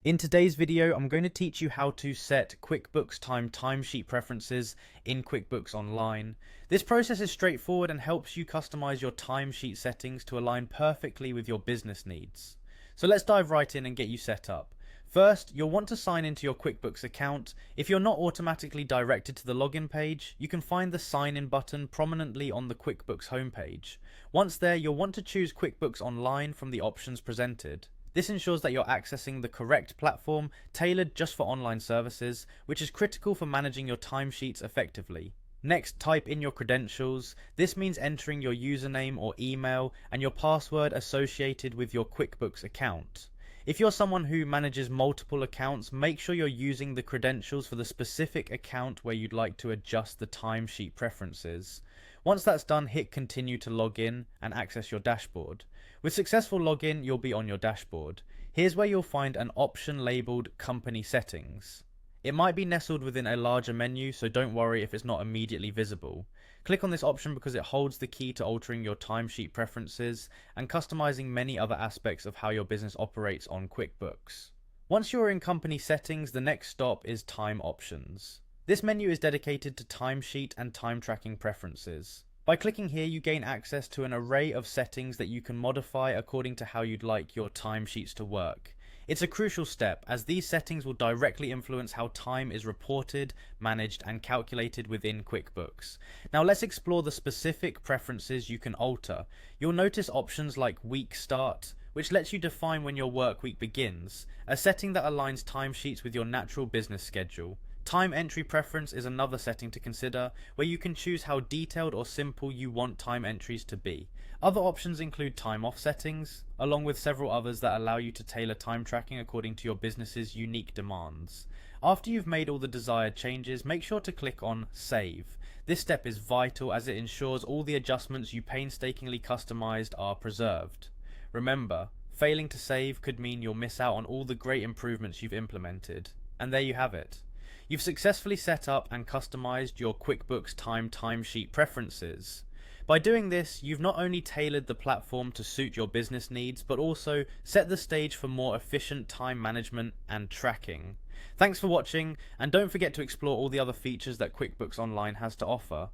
In today's video, I'm going to teach you how to set QuickBooks timesheet preferences in QuickBooks Online. This process is straightforward and helps you customize your timesheet settings to align perfectly with your business needs. So let's dive right in and get you set up. First, you'll want to sign into your QuickBooks account. If you're not automatically directed to the login page, you can find the sign in button prominently on the QuickBooks homepage. Once there, you'll want to choose QuickBooks Online from the options presented. This ensures that you're accessing the correct platform tailored just for online services, which is critical for managing your timesheets effectively. Next, type in your credentials. This means entering your username or email and your password associated with your QuickBooks account. If you're someone who manages multiple accounts, make sure you're using the credentials for the specific account where you'd like to adjust the timesheet preferences. Once that's done, hit continue to log in and access your dashboard. With successful login, you'll be on your dashboard. Here's where you'll find an option labeled Company Settings. It might be nestled within a larger menu, so don't worry if it's not immediately visible. Click on this option because it holds the key to altering your timesheet preferences and customizing many other aspects of how your business operates on QuickBooks. Once you're in Company Settings, the next stop is Time Options. This menu is dedicated to timesheet and time tracking preferences. By clicking here, you gain access to an array of settings that you can modify according to how you'd like your timesheets to work. It's a crucial step, as these settings will directly influence how time is reported, managed, and calculated within QuickBooks. Now let's explore the specific preferences you can alter. You'll notice options like Week Start, which lets you define when your work week begins, a setting that aligns timesheets with your natural business schedule. Time entry preference is another setting to consider, where you can choose how detailed or simple you want time entries to be. Other options include time off settings, along with several others that allow you to tailor time tracking according to your business's unique demands. After you've made all the desired changes, make sure to click on Save. This step is vital as it ensures all the adjustments you painstakingly customized are preserved. Remember, failing to save could mean you'll miss out on all the great improvements you've implemented. And there you have it. You've successfully set up and customized your QuickBooks timesheet preferences. By doing this, you've not only tailored the platform to suit your business needs, but also set the stage for more efficient time management and tracking. Thanks for watching, and don't forget to explore all the other features that QuickBooks Online has to offer.